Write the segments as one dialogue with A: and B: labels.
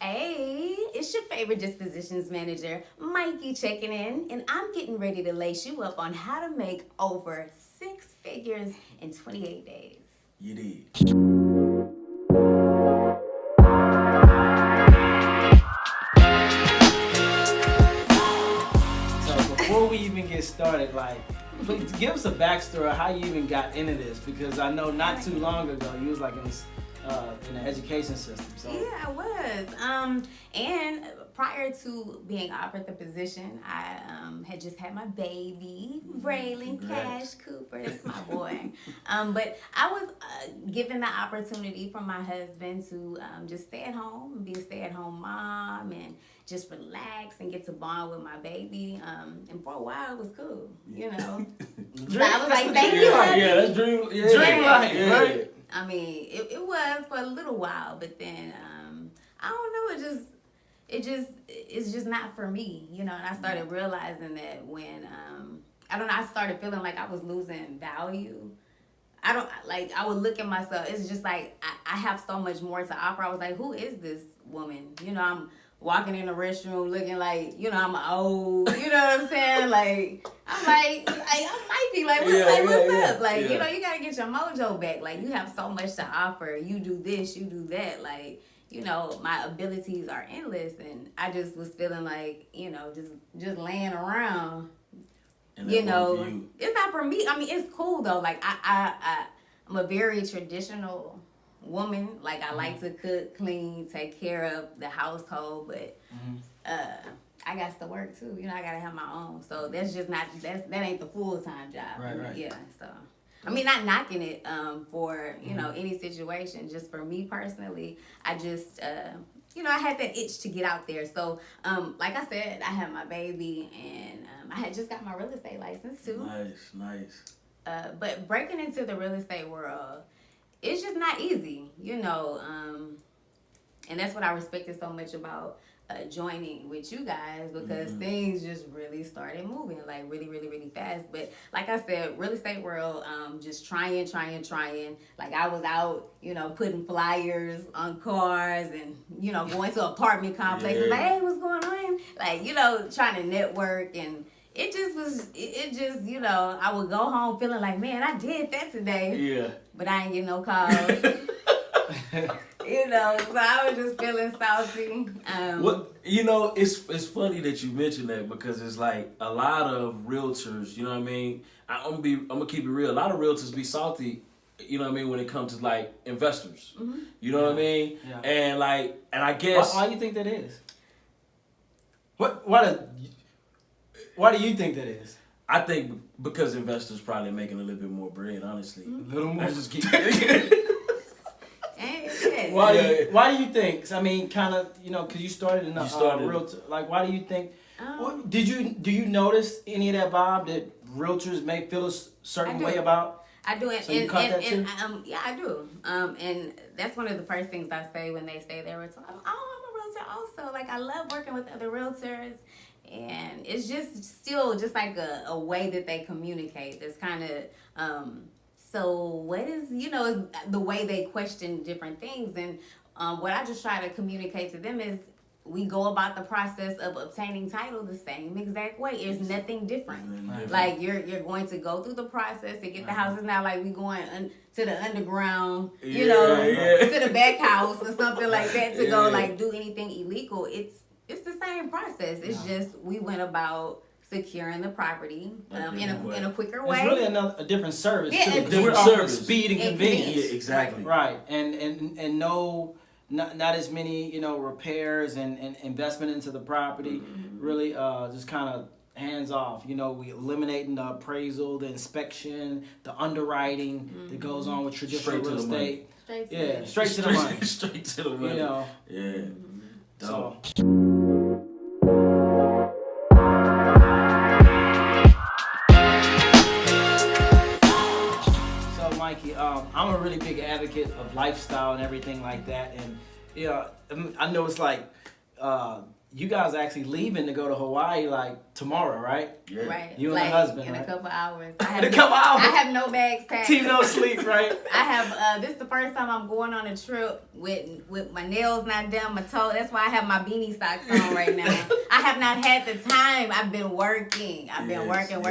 A: Hey, it's your favorite Dispositions Manager, Mykie, checking in, and I'm getting ready to lace you up on how to make over 6 figures in 28 days.
B: You did.
C: So before we even get started, please give us a backstory of how you even got into this, because I know not too long ago you was like in the education system. So
A: Yeah, I was. And prior to being offered the position, I had just had my baby, Braylon
B: Congrats.
A: Cash Cooper. That's my boy. But I was given the opportunity from my husband to just stay at home and be a stay-at-home mom and just relax and get to bond with my baby. And for a while, it was cool, you know. So I was like, thank you,
B: Yeah,
A: honey.
B: yeah, that's dream. Yeah,
C: Dream life,
B: yeah.
C: right?
A: I mean, it was for a little while, but then I don't know. It's just not for me, you know. And I started realizing that when I don't know, I started feeling like I was losing value. I would look at myself. It's just like I have so much more to offer. I was like, who is this woman? You know, I'm walking in the restroom looking like, you know, I'm old. You know what I'm saying? Like I might be like, what's up? Like, you know, you gotta get your mojo back. Like, you have so much to offer. You do this, you do that. Like, you know, my abilities are endless, and I just was feeling like, you know, just laying around.
B: And
A: You
B: that
A: know,
B: one for you.
A: it's not for me. I mean, it's cool though. Like I'm a very traditional woman. Like I like to cook, clean, take care of the household, but I got to work too. You know, I gotta have my own. So that's just not that ain't the full-time job.
C: Right.
A: Yeah. So I mean, not knocking it for you know any situation. Just for me personally, I just you know, I had that itch to get out there. So like I said, I had my baby, and I had just got my real estate license too.
B: Nice.
A: But breaking into the real estate world, it's just not easy, you know. And that's what I respected so much about joining with you guys, because things just really started moving, like really fast. But like I said, real estate world, just trying. Like I was out, you know, putting flyers on cars and, you know, going to apartment complexes, like, hey, what's going on? Like, you know, trying to network. And it just, you know, I would go home feeling like, man, I did that today.
B: Yeah.
A: But I ain't getting no calls. You know, so I was just feeling salty.
B: What, you know, it's funny that you mentioned that, because it's like a lot of realtors, you know what I mean? I'm gonna keep it real. A lot of realtors be salty, you know what I mean, when it comes to like investors. You know what I mean?
C: Yeah.
B: And I guess
C: why do you think that is? Why do you think that is?
B: I think because investors probably making a little bit more bread, honestly.
C: A little more.
B: I just keep
C: Why do you think? I mean, kind of, you know, because you started in realtor. Like, why do you think? Do you notice any of that vibe that realtors may feel a certain way about?
A: I do it,
C: So you caught that too?
A: Yeah, I do. And that's one of the first things I say when they say they're a realtor. I'm a realtor also. Like, I love working with other realtors, and it's just still just like a way that they communicate. That's kind of so what is, you know, is the way they question different things. And what I just try to communicate to them is we go about the process of obtaining title the same exact way. There's nothing different. Like you're going to go through the process to get the houses. Now, like we going to the underground, you know, to the back house or something like that to go like do anything illegal. It's the same process. It's just we went about securing the property in a quicker way.
C: It's really a different service.
A: Yeah,
C: too.
A: it's
C: We're
B: different
C: offering
B: service.
C: Speed and convenience.
B: Yeah, exactly.
C: Right. And no, not as many, you know, repairs and investment into the property. Really just kind of hands off. You know, we eliminating the appraisal, the inspection, the underwriting that goes on with traditional real estate. Straight to the money.
B: Straight to the money.
C: You know.
B: Yeah.
C: So. Mykie, I'm a really big advocate of lifestyle and everything like that, and you know, I know it's like you guys are actually leaving to go to Hawaii like tomorrow, right?
B: Yeah.
A: Right.
C: You and
A: like,
C: the husband,
A: in
C: right?
A: a couple hours.
C: In a couple hours.
A: I have no bags packed.
C: Team no sleep, right?
A: I have this is the first time I'm going on a trip with my nails not done, my toe. That's why I have my beanie socks on right now. I have not had the time. I've been working. I've been working.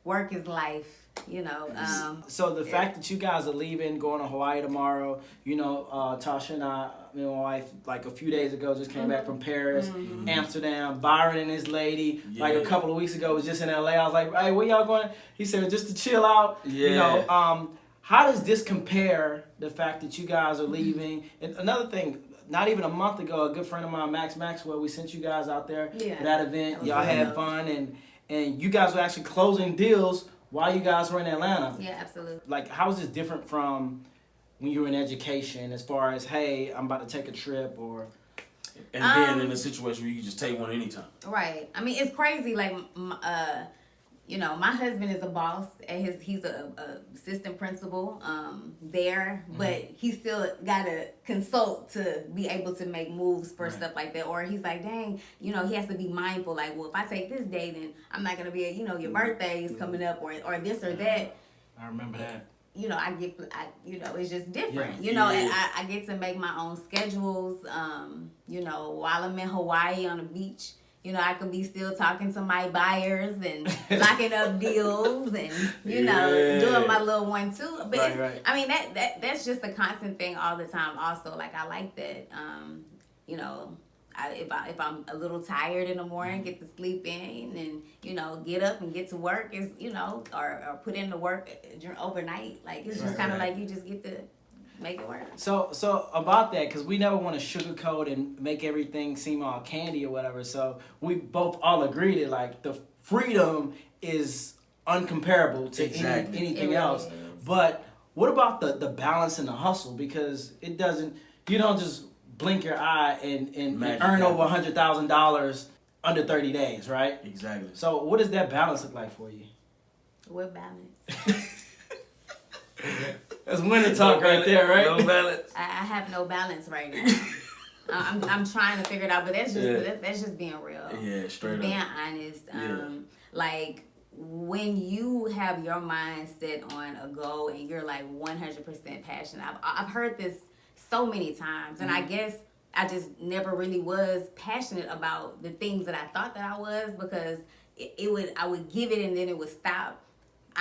A: Work is life. You know.
C: So the fact that you guys are leaving, going to Hawaii tomorrow, you know, Tasha and I, me and my wife, like a few days ago, just came back from Paris, Amsterdam. Byron and his lady, like a couple of weeks ago, was just in LA. I was like, hey, where y'all going? He said, just to chill out.
B: Yeah.
C: You know, how does this compare, the fact that you guys are leaving? And another thing, not even a month ago, a good friend of mine, Max Maxwell, we sent you guys out there for that event. Y'all had fun, and you guys were actually closing deals while you guys were in Atlanta.
A: Yeah, absolutely.
C: Like, how is this different from when you were in education as far as, hey, I'm about to take a trip or...
B: And then in a situation where you can just take one anytime.
A: Right. I mean, it's crazy. Like, you know, my husband is a boss at he's a assistant principal there, but he still got to consult to be able to make moves for stuff like that. Or he's like, dang, you know, he has to be mindful. Like, well, if I take this day, then I'm not gonna be, you know, your birthday is coming up, or this or that.
C: I remember that.
A: You know, you know, it's just different. You know, and I get to make my own schedules. You know, while I'm in Hawaii on the beach. You know, I could be still talking to my buyers and locking up deals and, you know, doing my little one too. But I mean, that's just a constant thing all the time also. Like, I like that, you know, if I'm a little tired in the morning, get to sleep in and, you know, get up and get to work is, you know, or put in the work overnight. Like, it's just kind of like you just get to make it work.
C: So about that, because we never want to sugarcoat and make everything seem all candy or whatever. So we both all agree that like the freedom is uncomparable to anything else. But what about the balance and the hustle? Because you don't just blink your eye and earn over $100,000 under 30 days, right?
B: Exactly.
C: So what does that balance look like for you?
A: What balance?
C: That's winter talk right there, right?
B: No balance.
A: I have no balance right now. I'm trying to figure it out, but that's just being real.
B: Yeah, straight up.
A: Being honest. Like, when you have your mind set on a goal and you're like 100% passionate. I've heard this so many times, and I guess I just never really was passionate about the things that I thought that I was, because I would give it and then it would stop.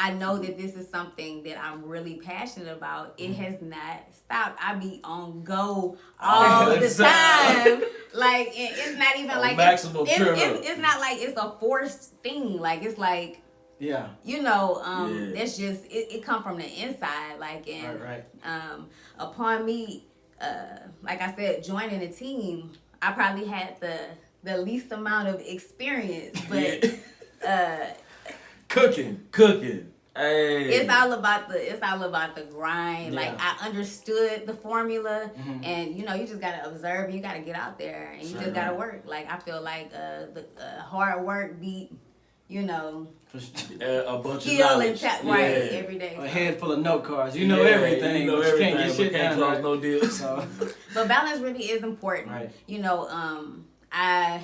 A: I know that this is something that I'm really passionate about. It has not stopped. I be on go all the time. Like, it's not even like it's not like it's a forced thing. Like, it's like, you know, that's just it come from the inside. Like, and upon me, like I said, joining a team, I probably had the least amount of experience, but
B: Cooking. Hey.
A: It's all about the grind. Yeah. Like, I understood the formula, and you know, you just gotta observe. You gotta get out there, and you just gotta work. Like, I feel like the hard work beat, you know,
B: a bunch
A: skill
B: of knowledge.
A: And every day.
C: A head full of note cards. You know everything.
B: You know
C: but
B: everything.
C: You can't get shit
B: can't
C: done,
B: close no deals.
C: So.
A: But balance really is important.
C: Right.
A: You know, I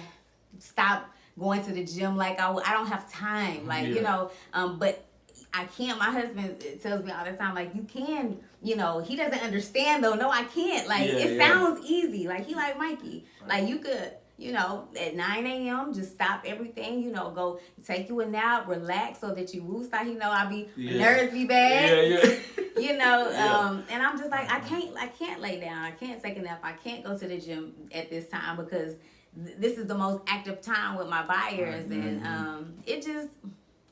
A: stopped going to the gym. Like, I don't have time. Like, you know, but I can't. My husband tells me all the time, like, you can, you know, he doesn't understand though. No, I can't. Like, it sounds easy. Like, he like, Mikey, like, you could, you know, at 9 a.m. just stop everything, you know, go take you a nap, relax so that you woo start. You know, I be nerves be bad. You know, and I'm just like, I can't lay down. I can't take a nap. I can't go to the gym at this time because this is the most active time with my buyers. And it just,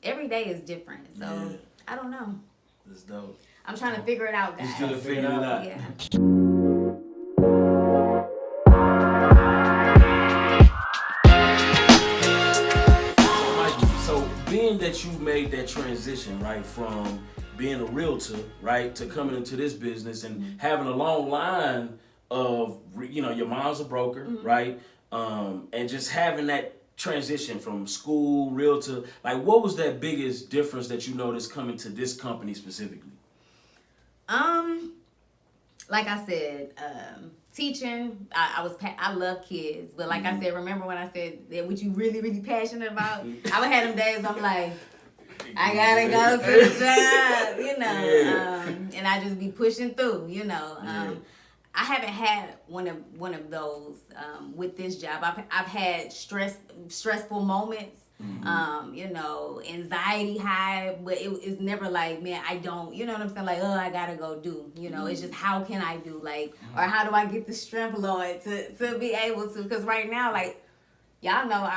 A: every day is different. So, I don't know.
B: That's dope.
A: I'm trying to figure it out, guys.
B: You're still figuring it out.
A: Yeah.
B: So, being that you made that transition, right, from being a realtor, right, to coming into this business and having a long line of, you know, your mom's a broker, right, and just having that transition from school, realtor, like, what was that biggest difference that you noticed coming to this company specifically?
A: Like I said, teaching, I love kids, but like I said, remember when I said that what you really, really passionate about? I would have them days I'm like, I gotta go to the job, you know, and I just be pushing through, you know. I haven't had one of those with this job. I've had stressful moments. You know, anxiety high, but it's never like, man, I don't, you know what I'm saying? Like, oh, I gotta go do, you know, it's just how can I do, like, or how do I get the strength, Lord, to be able to, because right now, like, y'all know,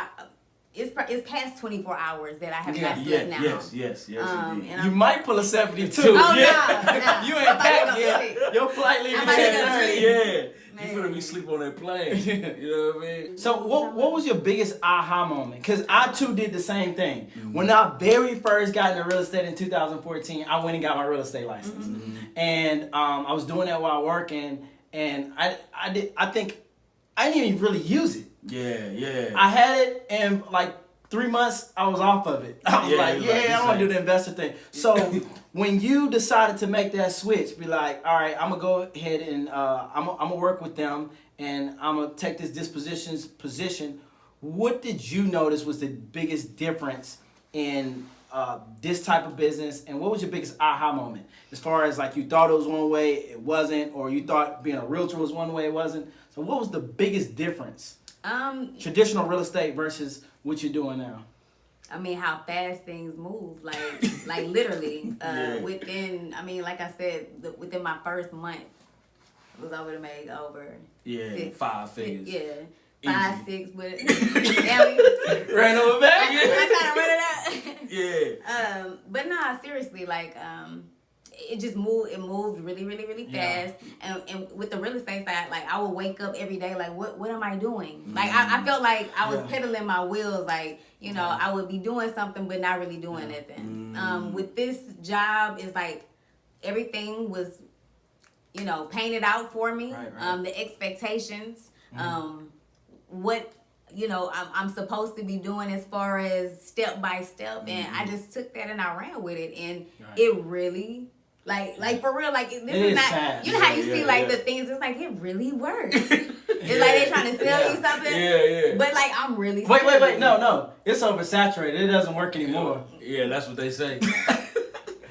A: it's past 24 hours that I have not slept now.
B: Yes.
C: You might pull a 72.
A: Oh,
C: yeah. You ain't packed yet. Your flight leaving
A: at
C: 10:30.
B: Yeah. You finna be sleep on that plane. You know what I mean?
C: So what was your biggest aha moment? Because I too did the same thing. When I very first got into real estate in 2014, I went and got my real estate license. And I was doing that while working, and I think I didn't even really use it.
B: Yeah.
C: I had it, and like 3 months, I was off of it. I was like, I don't want to do the investor thing. So when you decided to make that switch, be like, all right, I'm going to go ahead and I'm going to work with them, and I'm going to take this dispositions position. What did you notice was the biggest difference in this type of business, and what was your biggest aha moment? As far as like you thought it was one way, it wasn't, or you thought being a realtor was one way, it wasn't. So what was the biggest difference? Traditional real estate versus what you're doing now.
A: I mean, how fast things move, like literally within. I mean, like I said, within my first month, I was over to make over
B: 5 figures.
A: Yeah, 5, 6, but
C: Ran over back.
A: I kind of run it out. But nah, seriously, like it just moved. It moved really, really, really fast. And with the real estate side, like I would wake up every day, like what am I doing? Like I felt like I was pedaling my wheels, like you know I would be doing something but not really doing anything. With this job, is like everything was, you know, painted out for me. Right. The expectations, what. You know, I'm supposed to be doing as far as step by step, and I just took that and I ran with it, and it really. Like for real, like this is not. Fast. You know how you see like the things. It's like it really works. It's like they're trying to sell you something. Yeah. But like I'm really.
C: Wait. No. It's oversaturated. It doesn't work anymore.
B: Yeah, that's what they say.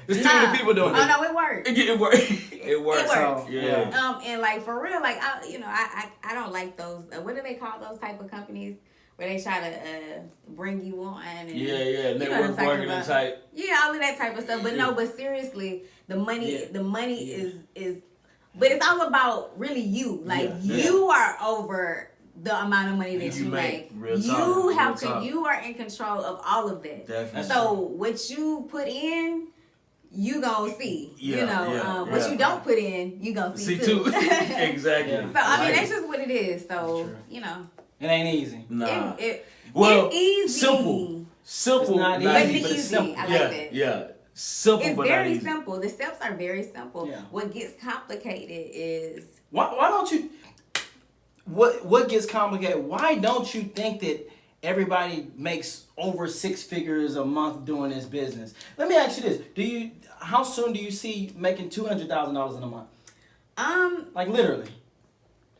C: There's too many people doing it.
A: Oh no, it works.
B: It works.
A: It works.
B: So, yeah.
A: And like for real, like I don't like those. What do they call those type of companies? Where they try to bring you on and
B: network marketing type.
A: Yeah, all of that type of stuff. But no, but seriously, the money is but it's all about really you. Like you are over the amount of money that you make. You are in control of all of that.
B: Definitely.
A: So what you put in, you gonna see. What you don't put in, you gonna see too.
B: Exactly.
A: So I mean that's just what it is. So
C: it ain't easy.
B: Nah.
A: It's easy.
B: Simple.
C: It's not easy, but it's simple.
A: I like that.
B: Yeah. Simple,
A: it's
B: but
A: very
B: not easy.
A: simple. The steps are very simple.
C: Yeah.
A: What gets complicated is
C: why don't you? What gets complicated? Why don't you think that everybody makes over 6 figures a month doing this business? Let me ask you this: how soon do you see making $200,000 in a month? Like literally.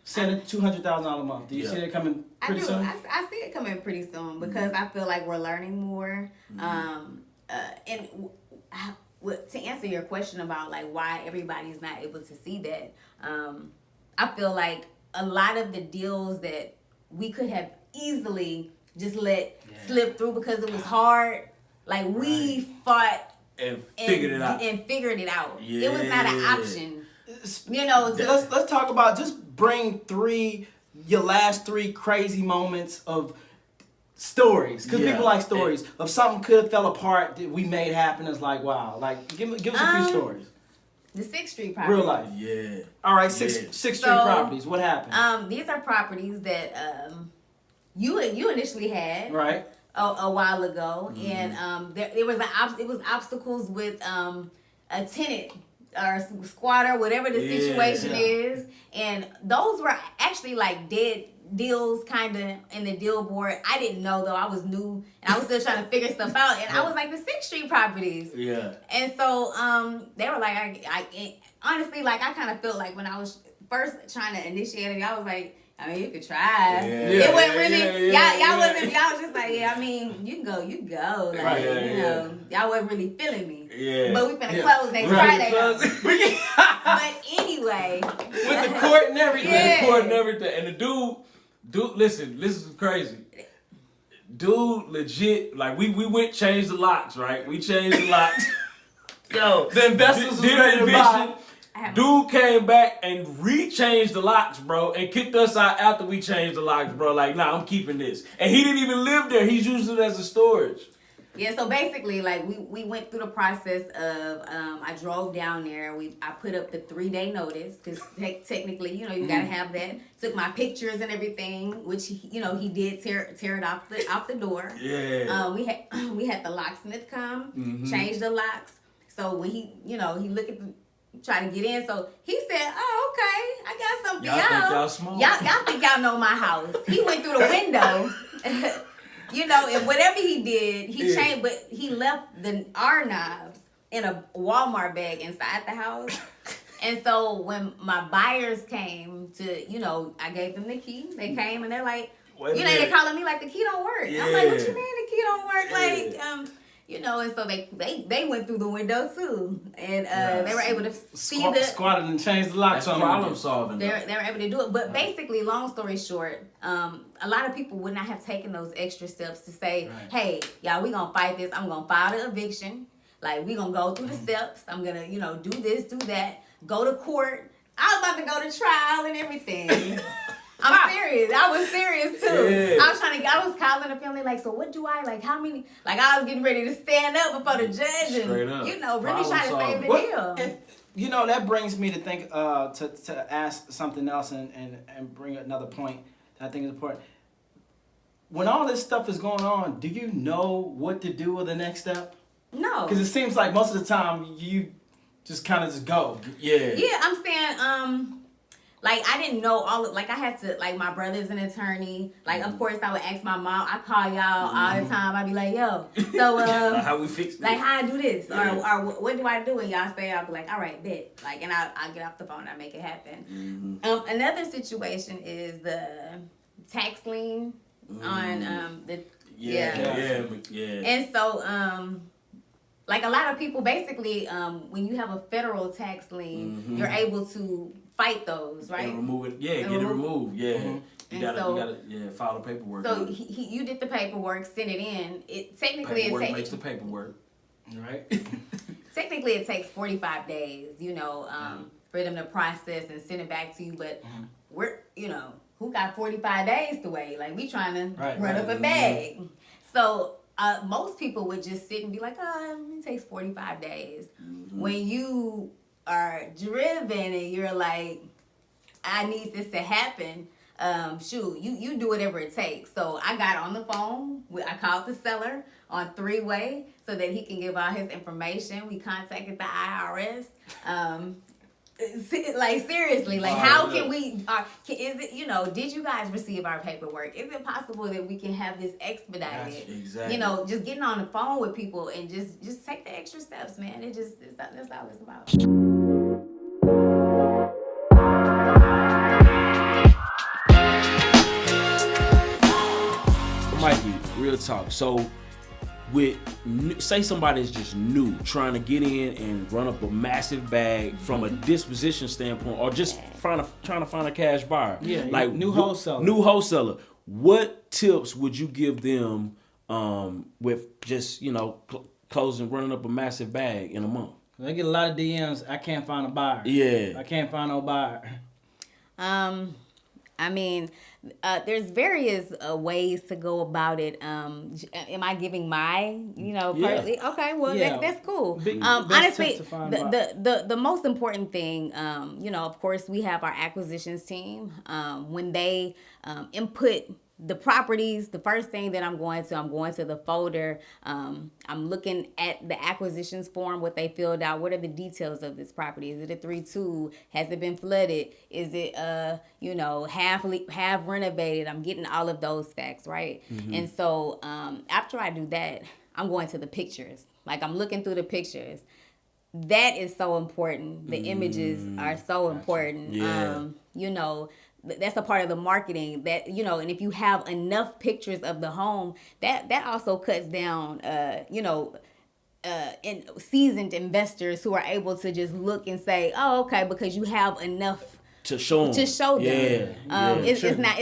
C: Sending $200,000 a month. Do you see it coming pretty soon?
A: I see it coming pretty soon because I feel like we're learning more. To answer your question about like why everybody's not able to see that, I feel like a lot of the deals that we could have easily just let slip through because it was hard. Like we fought
B: and figured
A: it out.
B: Yeah.
A: It was not an option.
C: Let's talk about just bring your last 3 crazy moments of stories, because people like stories of something could have fell apart that we made happen. It's like wow, like give us a few stories.
A: The 6th Street property.
C: Real life.
B: Yeah.
C: All right, 6th Street properties. What happened?
A: These are properties that you initially had
C: right
A: a while ago, and there was obstacles with a tenant or squatter, whatever the situation is, and those were actually like dead deals kind of in the deal board. I didn't know though. I was new and I was still trying to figure stuff out, and I was like the 6th Street properties.
B: Yeah.
A: And so they were like, I honestly, like I kind of felt like when I was first trying to initiate it, y'all was like, I mean, you could try.
B: Yeah.
A: It wasn't really, y'all
B: wasn't.
A: y'all was just like, yeah, I mean, you can go. Like, you know, y'all wasn't really feeling me.
B: Yeah.
A: But we finna close next Friday. But anyway.
C: With the court and everything.
A: Yeah.
B: The court and everything. And the dude, listen, this is crazy. Dude, legit, like we went changed the locks, right? We changed the locks. Yo,
C: The investors was
B: did
C: ready to buy.
B: Dude came back and re-changed the locks, bro, and kicked us out after we changed the locks, bro. Like, nah, I'm keeping this. And he didn't even live there. He's using it as a storage.
A: Yeah, so basically, like, we went through the process of, I drove down there. I put up the 3-day notice, because technically, you know, you got to have that. Took my pictures and everything, which, he did tear it off the door.
B: Yeah.
A: We had the locksmith come, change the locks. So when he looked at try to get in. So he said, "Oh, okay, I got something
B: Y'all think y'all smart.
A: Y'all think y'all know my house." He went through the window. And whatever he did, he changed, but he left our knobs in a Walmart bag inside the house. And so when my buyers came to, I gave them the key. They came and they're like, they're calling me like the key don't work.
B: Yeah.
A: I'm like, what you mean the key don't work?
B: Yeah.
A: Like, and so they went through the window too, and they were able to see
C: squatted and changed the locks on
B: problem solving.
A: They were able to do it, but basically, long story short, a lot of people would not have taken those extra steps to say, "Hey, y'all, we gonna fight this. I'm gonna file the eviction. Like, we gonna go through the steps. I'm gonna, do this, do that, go to court. I was about to go to trial and everything." I'm serious. I was serious too.
B: Yeah.
A: I was calling the family like, so what do I like? How many? Like, I was getting ready to stand up before the judge and
B: Straight up.
A: really trying to save the deal.
C: And, that brings me to think to ask something else and bring another point that I think is important. When all this stuff is going on, do you know what to do with the next step?
A: No.
C: Because it seems like most of the time you just kind of just go.
B: Yeah.
A: Yeah, I'm saying, like, I didn't know I had to, like, my brother's an attorney. Like, of course, I would ask my mom. I call y'all all the time. I'd be like, yo, so,
B: how we fix this?
A: like, how I do this?
B: Yeah.
A: Or what do I do? And y'all say, I'll be like, all right, bet. Like, and I'll get off the phone and I make it happen. Another situation is the tax lien on the...
B: Yeah.
A: And so, like, a lot of people, basically, when you have a federal tax lien, you're able to fight those, right?
B: And remove it. Yeah, get it removed. Yeah. You gotta file the paperwork.
A: So you did the paperwork, sent it in.
B: Paperwork makes the paperwork.
C: Right.
A: Technically, it takes 45 days, for them to process and send it back to you. But we're, who got 45 days to wait? Like, we trying to run up a bag. So most people would just sit and be like, it takes 45 days. When you are driven and you're like, I need this to happen, you do whatever it takes. So I got on the phone. I called the seller on 3-way so that he can give all his information. We contacted the IRS. Like, seriously, like, how can we, is it, did you guys receive our paperwork? Is it possible that we can have this expedited?
B: Exactly.
A: Just getting on the phone with people and just take the extra steps, man. That's all it's about.
B: Mykie, real talk. So, say somebody's just new, trying to get in and run up a massive bag from a disposition standpoint, or just trying to find a cash buyer.
C: Yeah,
B: like
C: new wholesaler.
B: New wholesaler. What tips would you give them with just closing, running up a massive bag in a month?
C: I get a lot of DMs. I can't find a buyer.
B: Yeah,
C: I can't find no buyer.
A: I mean, there's various ways to go about it. Am I giving my, partly? Okay, well, that's cool. Honestly, the most important thing, of course, we have our acquisitions team. When they input the properties, the first thing that I'm going to the folder. I'm looking at the acquisitions form, what they filled out. What are the details of this property? Is it a 3-2? Has it been flooded? Is it half renovated? I'm getting all of those facts, right? And so after I do that, I'm going to the pictures. Like, I'm looking through the pictures. that is so important. The images are so important.
B: Yeah.
A: You know, that's a part of the marketing that, you know, and if you have enough pictures of the home, that also cuts down, in seasoned investors who are able to just look and say, oh, okay, because you have enough
B: to show them.
A: It's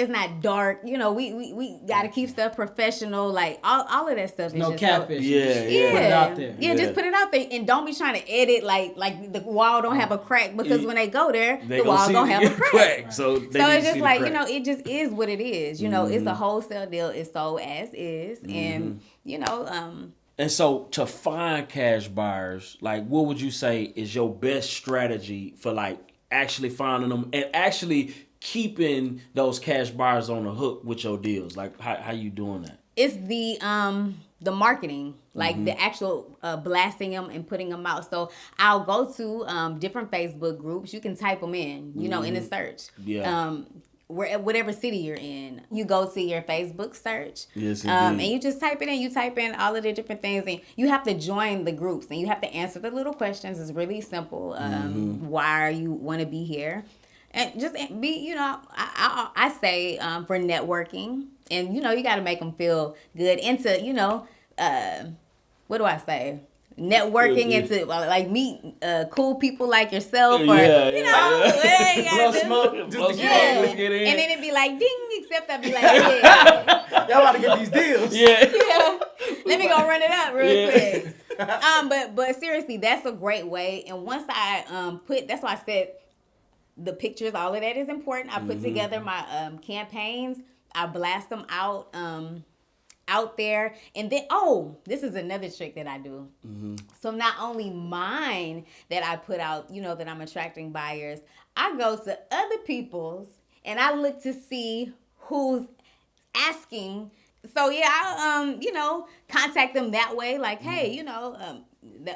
A: not dark. You know, we got to keep stuff professional. Like all of that stuff. Is
C: No
A: just
C: catfish.
A: So,
B: Yeah.
C: Put it out there.
A: Yeah, just put it out there, and don't be trying to edit like the wall don't have a crack, because when they go there, the wall gonna have a crack.
B: So
A: it's just like, you know, it just is what it is. You know, it's a wholesale deal. It's sold as is, and you know.
B: And so to find cash buyers, like, what would you say is your best strategy for like actually finding them and actually keeping those cash buyers on the hook with your deals? Like, how you doing that?
A: It's the marketing, like the actual blasting them and putting them out. So I'll go to different Facebook groups. You can type them in, you know, in the search.
B: Yeah.
A: Whatever city you're in, you go to your Facebook search,
B: Yes,
A: and you just type it in. You type in all of the different things, and you have to join the groups, and you have to answer the little questions. It's really simple. Why are you want to be here? And just be, you know, I say for networking, and you know, you got to make them feel good into, you know, what do I say? Networking into like meet cool people like yourself, or
C: Blow smoke just to
B: get in.
A: And then it'd be like ding, except I'd be like, yeah,
C: y'all about to get these deals.
A: yeah. Let me go run it up real quick. But seriously, that's a great way. And once I that's why I said the pictures, all of that is important. I put together my campaigns. I blast them out there, and then this is another trick that I do. So not only mine that I put out, you know, that I'm attracting buyers, I go to other people's and I look to see who's asking. So yeah, I you know, contact them that way, like, hey, you know,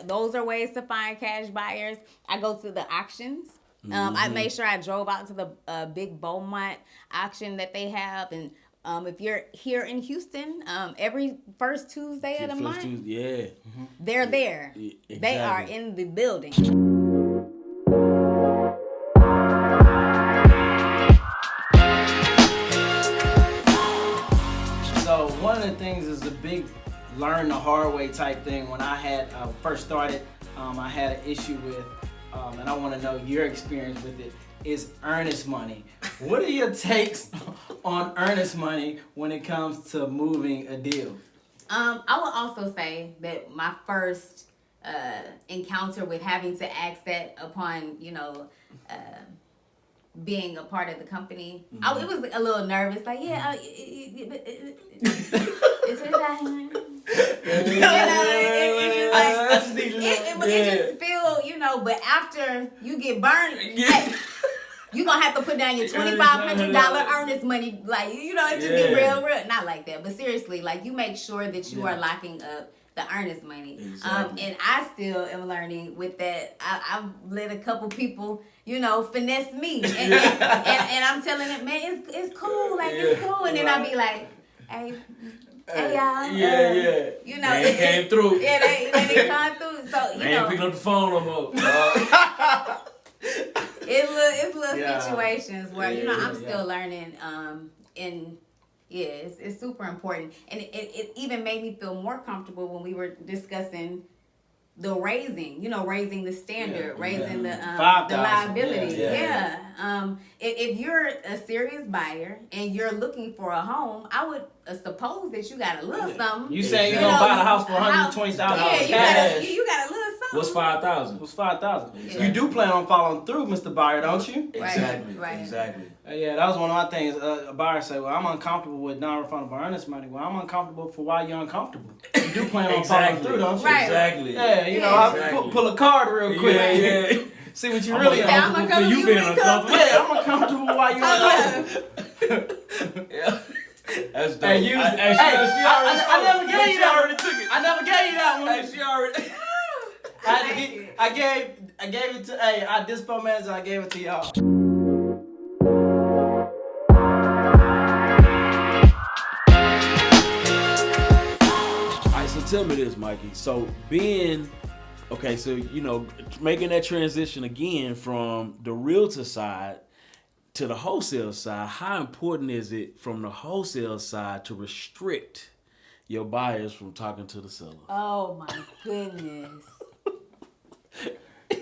A: those are ways to find cash buyers. I go to the auctions. I made sure I drove out to the big Beaumont auction that they have, and if you're here in Houston, every first Tuesday of the month, they're there.
B: Yeah, exactly.
A: They are in the building.
C: So one of the things is a big learn the hard way type thing. When I had first started, I had an issue with, and I want to know your experience with it, is earnest money. What are your takes on earnest money when it comes to moving a deal?
A: I will also say that my first encounter with having to ask that upon, you know, being a part of the company, it was a little nervous. Like, it just feel, you know, but after you get burned, you gonna have to put down your $2,500 earnest money. Like, you know, it just get real. Not like that, but seriously, like, you make sure that you are locking up the earnest money.
B: Exactly.
A: And I still am learning with that. I've let a couple people, you know, finesse me, and I'm telling them, man, it's cool, like, it's cool, and then I'll be like, hey y'all. You know,
B: they came through.
A: Yeah, they come through. So you
B: they
A: know,
B: ain't picking up the phone no more.
A: It's little situations where, you know, I'm still learning. And it's super important, and it even made me feel more comfortable when we were discussing the raising the standard, raising the liability. If you're a serious buyer and you're looking for a home, I would suppose that you got a little something.
C: You saying you're gonna buy the house for $120,000 cash?
A: You got a little something.
B: What's $5,000?
C: What's $5,000?
B: Exactly.
C: You do plan on following through, Mr. Buyer, don't you?
B: Exactly.
A: Right.
B: Exactly.
C: Yeah, that was one of my things. A buyer said, well, I'm uncomfortable with non-refundable earnest money. Well, I'm uncomfortable for why you're uncomfortable. You do plan on following through, don't you?
A: Right.
B: Exactly.
C: Yeah, you know, I pull a card real quick.
B: Yeah.
C: See what you really
A: I'm
C: uncomfortable
A: uncomfortable
B: for you being uncomfortable.
C: Yeah, I'm uncomfortable while you're uncomfortable.
B: Yeah. That's dope.
C: Hey, I never gave you that.
B: She already took it.
C: I never gave you that one.
B: Hey, she already.
C: I gave it to our Dispo Manager. I gave it to y'all.
B: All right, so tell me this, Mikey. So being Okay, so making that transition again from the realtor side to the wholesale side, how important is it from the wholesale side to restrict your buyers from talking to the seller?
A: Oh my goodness.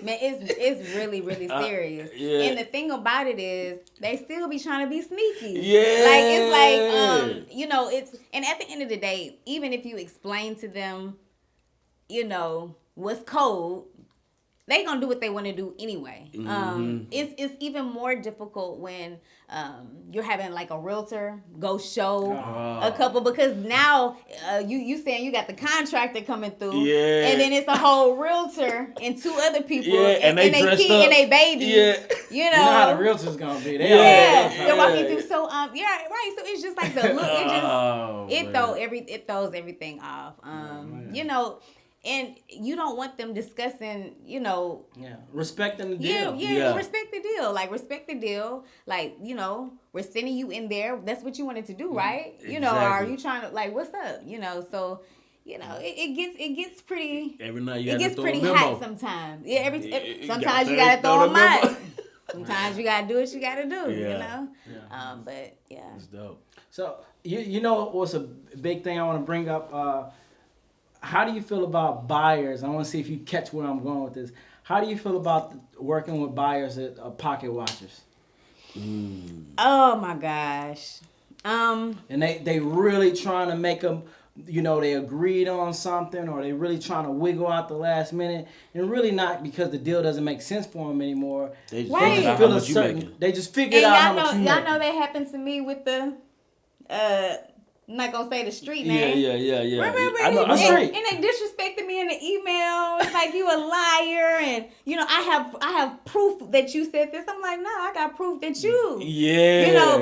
A: Man, it's really, really serious.
B: Yeah.
A: And the thing about it is, they still be trying to be sneaky.
B: Yeah.
A: Like, it's like, and at the end of the day, even if you explain to them, what's code, they gonna do what they want to do anyway. It's even more difficult when you're having like a realtor go show a couple, because now you saying you got the contractor coming through, and then it's a whole realtor and two other people,
B: and they
A: kid
B: up.
A: and they baby.
C: You know how the realtor's gonna be.
A: They're walking through. So right. So it's just like the look. It throws everything off. And you don't want them discussing,
C: respecting the deal.
A: Respect the deal. Like, respect the deal. Like, we're sending you in there. That's what you wanted to do, right?
B: Exactly.
A: Are you trying to, like, what's up? So, it gets pretty.
B: Every night you
A: it
B: gotta
A: gets
B: throw
A: pretty
B: a memo.
A: hot sometimes. Sometimes you gotta throw them out. Sometimes you gotta do what you gotta do. But yeah.
B: It's dope.
C: So what's a big thing I want to bring up? How do you feel about buyers? I want to see if you catch where I'm going with this. How do you feel about working with buyers at pocket watchers?
A: Oh my gosh.
C: And they really trying to make them, they agreed on something, or they really trying to wiggle out the last minute, and really not because the deal doesn't make sense for them anymore.
B: They just
A: Right.
B: figure out how much you making.
C: They just figured out how much you
A: y'all
C: making.
A: know that happened to me with the I'm not gonna say the street name.
B: Yeah.
A: Remember,
B: I know.
A: and they disrespected me in the email. It's like, you a liar, and I have proof that you said this. I'm like, no, I got proof that you.
B: Yeah.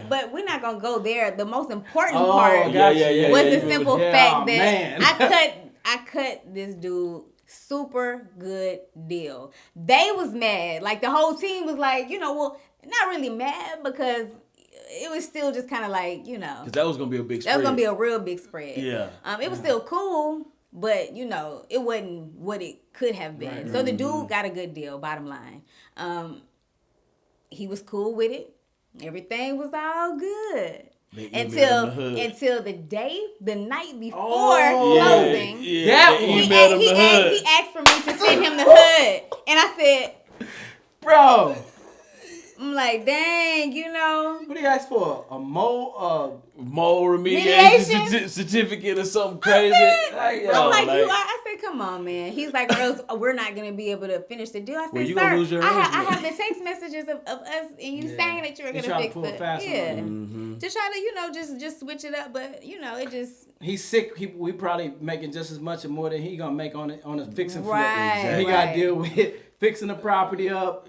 A: But we're not gonna go there. The most important part was the simple fact that I cut this dude super good deal. They was mad. Like, the whole team was like, not really mad, because it was still just kind of like,
B: because that was gonna be a big spread.
A: That was gonna be a real big spread.
B: Yeah.
A: It was still cool, but it wasn't what it could have been. Right. So the dude got a good deal. Bottom line, he was cool with it. Everything was all good until the night before closing.
B: He
A: asked for me to send him the hood, and I said,
C: bro.
A: I'm like, dang,
C: What do you ask for? A mole
B: remediation certificate or something crazy?
A: I said, come on, man. He's like, or else we're not gonna be able to finish the deal. I said,
B: you
A: sir,
B: gonna lose your
A: I have the text messages of us and you saying that you were gonna fix it. Just try to, just switch it up, but it just.
C: He's sick. We probably making just as much or more than he gonna make on a fixing flip.
A: Right.
C: He got to deal with fixing the property up.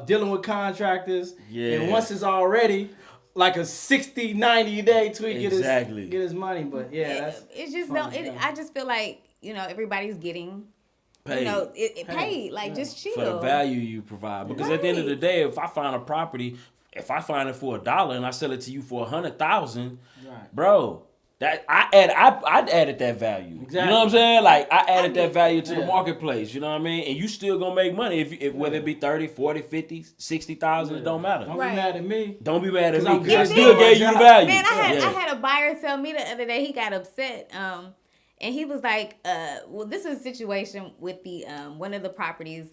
C: Dealing with contractors, and once it's already like a 60, 90 day till he get his money. But
A: it's just I just feel like everybody's getting paid. Paid. Like, just chill
B: for the value you provide. Because at the end of the day, if I find a property, if I find it for $1 and I sell it to you for $100,000, bro. That I added that value. Exactly. You know what I'm saying? Like, I added that value to the marketplace. You know what I mean? And you still gonna make money if whether it be 30, 40, 50, 60,000, it don't matter.
C: Don't be mad at me.
B: Don't be mad at me, because I still gave you the value.
A: Man, I had a buyer tell me the other day, he got upset. And he was like, well, this was a situation with the one of the properties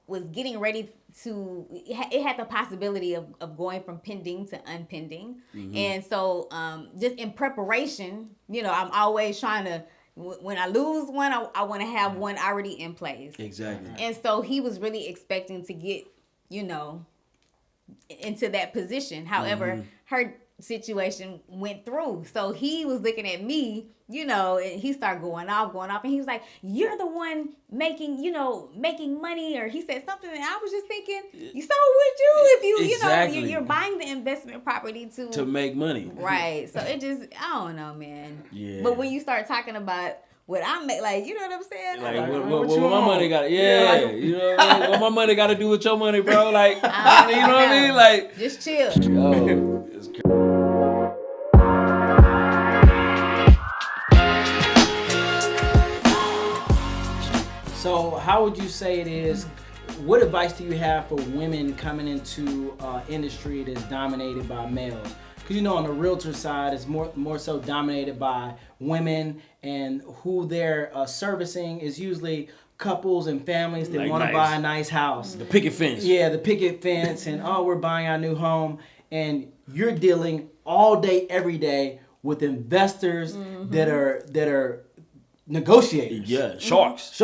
A: was getting ready to, it had the possibility of going from pending to unpending. And so just in preparation, I'm always trying to, when I lose one, I want to have one already in place.
B: Exactly.
A: And so he was really expecting to get, into that position. However, her situation went through. So he was looking at me, and he started going off, and he was like, you're the one making money, or he said something, and I was just thinking, so would you if you you're buying the investment property to
B: make money.
A: Right. So it just, I don't know, man.
B: Yeah.
A: But when you start talking about what I make, like, you know what I'm saying?
B: Like, what my money got? What my money got to do with your money, bro? Like, you know what I mean? Like,
A: just chill.
B: Oh, it's crazy.
C: So how would you say it is? What advice do you have for women coming into industry that's dominated by males? Because on the realtor side, it's more so dominated by women, and who they're servicing is usually couples and families that want to buy a nice house.
B: The picket fence.
C: Yeah, the picket fence, and we're buying our new home, and you're dealing all day, every day with investors that are negotiators.
B: Yeah, sharks.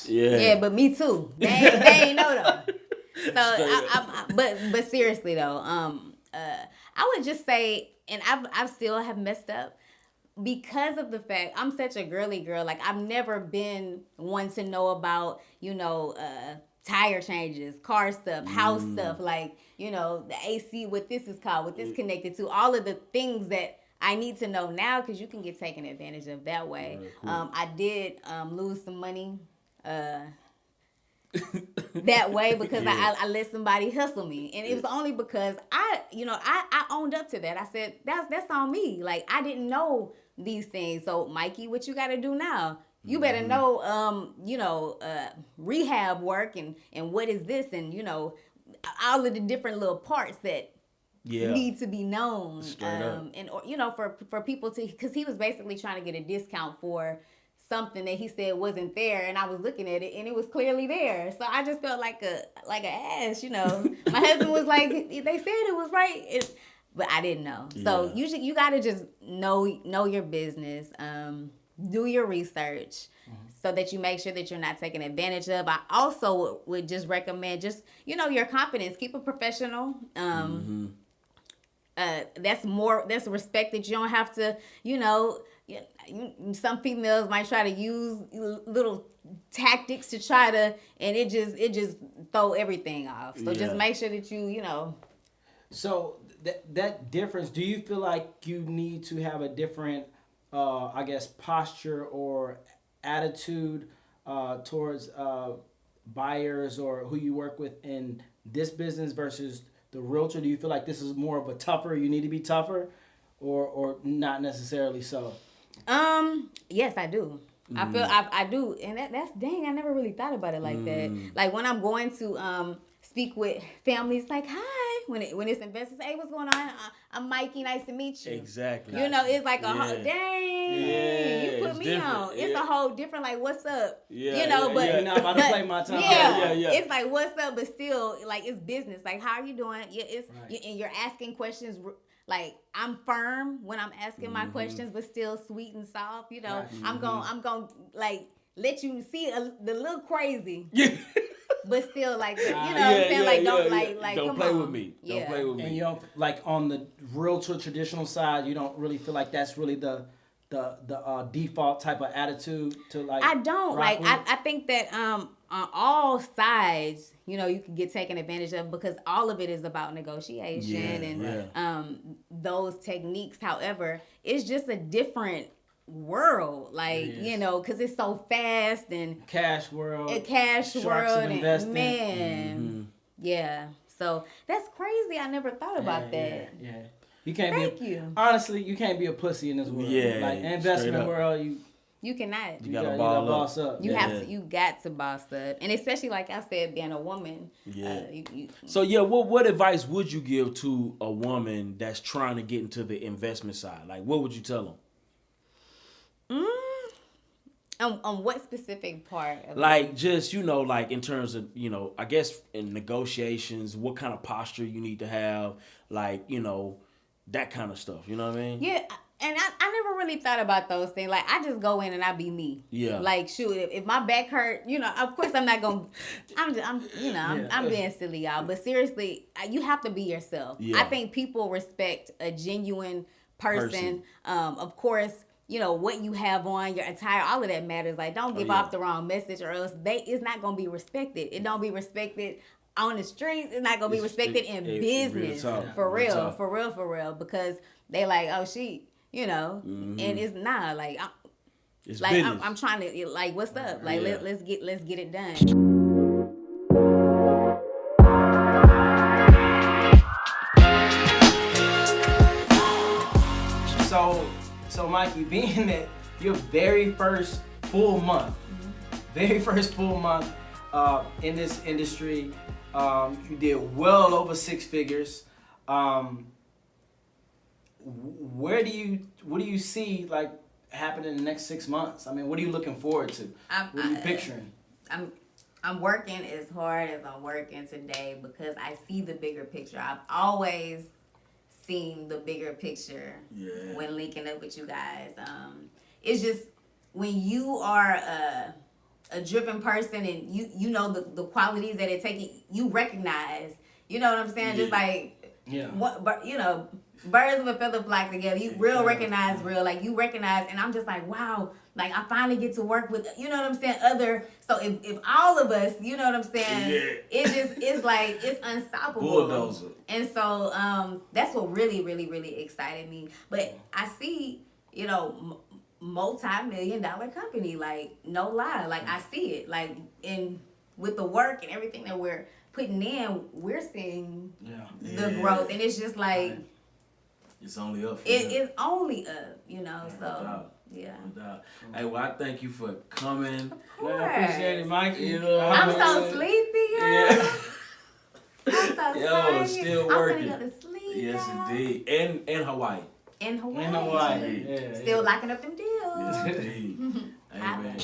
C: Yeah,
A: but me too. They ain't know though. So, but seriously though, I would just say, and I still have messed up because of the fact I'm such a girly girl. Like, I've never been one to know about tire changes, car stuff, house stuff, like the AC, what this is called, what this connected to, all of the things that I need to know now, because you can get taken advantage of that way. Right, cool. I did lose some money that way because I let somebody hustle me, and it was only because I owned up to that. I said that's on me. Like, I didn't know these things. So, Mykie, what you got to do now? You better know rehab work and what is this, and all of the different little parts that need to be known, and for people to, because he was basically trying to get a discount for something that he said wasn't there, and I was looking at it and it was clearly there. So I just felt like an ass, My husband was like, they said it was right, but I didn't know. So usually you got to just know your business, do your research. So that you make sure that you're not taken advantage of. I also would just recommend your confidence. Keep it professional. That's respect that you don't have to, some females might try to use little tactics to try to, and it just throw everything off. So just make sure that you.
C: So that difference, do you feel like you need to have a different, posture or attitude towards buyers or who you work with in this business versus the realtor? Do you feel like this is more of a tougher, you need to be tougher, or not necessarily so?
A: Yes, I do. I feel I do, and that's dang, I never really thought about it like that. Like, when I'm going to speak with families, like, hi, when it's investors, hey, what's going on? I'm Mykie, nice to meet you.
B: Exactly.
A: It's like a whole, dang, you put me different. On. It's a whole different, like, what's up? But
C: you're not about to play my time.
A: Yeah. It's like, what's up, but still, like, it's business. Like, how are you doing? Yeah, it's right. And you're asking questions. Like, I'm firm when I'm asking my questions, but still sweet and soft. Right. I'm going like let you see the little crazy. Yeah. But still, like, what I'm saying? Like,
B: don't play with me. Don't play with me.
C: And you don't, like, on the realtor traditional side, you don't really feel like that's really the default type of attitude to, like,
A: I don't like. I think that on all sides, you can get taken advantage of, because all of it is about negotiation and those techniques. However, it's just a different world, like, because it's so fast and
C: cash world,
A: and man, so that's crazy. I never thought about that.
C: You can't honestly, you can't be a pussy in this world. Like, investment world,
A: you cannot.
B: You gotta boss up.
A: You have to. You got to boss up, and especially, like I said, being a woman.
B: So what advice would you give to a woman that's trying to get into the investment side? Like, what would you tell them?
A: On what specific part?
B: Like, just, like, in terms of, I guess in negotiations, what kind of posture you need to have, like, that kind of stuff. You know what I mean?
A: Yeah. And I never really thought about those things. Like, I just go in and I be me. Yeah. Like, shoot, if my back hurt, of course I'm not going to, I'm being silly, y'all. But seriously, you have to be yourself. Yeah. I think people respect a genuine person. Of course, what you have on, your attire, all of that matters. Like, don't give off the wrong message, or else it's not going to be respected. It don't be respected on the streets. It's not going to be respected in business. For real. Because they like, oh, and it's not like, I'm trying to, like, what's up? Like, let's get it done.
C: So Mykie, being that your very first full month, very first full month in this industry. You did well over 6 figures. What do you see like happen in the next 6 months? I mean, what are you looking forward to? What are you picturing?
A: I'm working as hard as I'm working today because I see the bigger picture. I've always seen the bigger picture when linking up with you guys. It's just when you are a driven person and you know the qualities that it takes, you recognize. You know what I'm saying? Just like what, you know. Birds of a feather flock together. You recognize real. Like you recognize, and I'm just like, wow. Like I finally get to work with, you know what I'm saying? So if all of us, you know what I'm saying? It's like it's unstoppable.
B: Bulldozer.
A: And so that's what really, really, really excited me. But I see, you know, multi-million-dollar company. Like no lie. Like I see it. Like with the work and everything that we're putting in, we're seeing the growth, and it's just like.
B: It's only up.
A: It's only up, you know.
B: No
A: so
B: doubt.
A: yeah.
B: No doubt. Hey, well, I thank you for coming.
C: I appreciate it, Mykie.
B: You know,
A: I'm so sleepy, girl.
B: Yeah.
A: I'm so
B: Yo,
A: tired.
B: still
A: I'm
B: working.
A: gonna go to sleep.
B: Yes,
A: guys.
B: indeed. And Hawaii.
A: In Hawaii.
C: In Hawaii.
A: Still locking up them deals.
B: Yes, indeed. Amen.